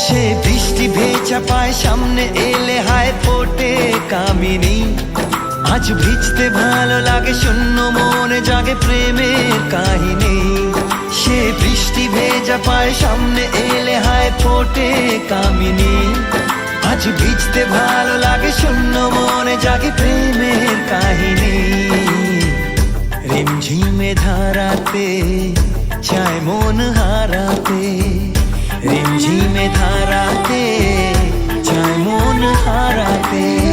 সে বৃষ্টি ভেজা পায় সামনে এলে হায় ফোটে কামিনী। আজ ভিজতে ভালো লাগে শূন্য মনে জাগে প্রেমের কাহিনী। সে বৃষ্টি ভেজা পায় সামনে এলে হায় ফোটে কামিনী। আজ ভিজতে ভালো লাগে শূন্য মনে জাগে প্রেমের কাহিনী। রিমঝিমে ধারাতে চায় মন হারাতে, রিমঝিমে ধারাতে চায় মন হারাতে।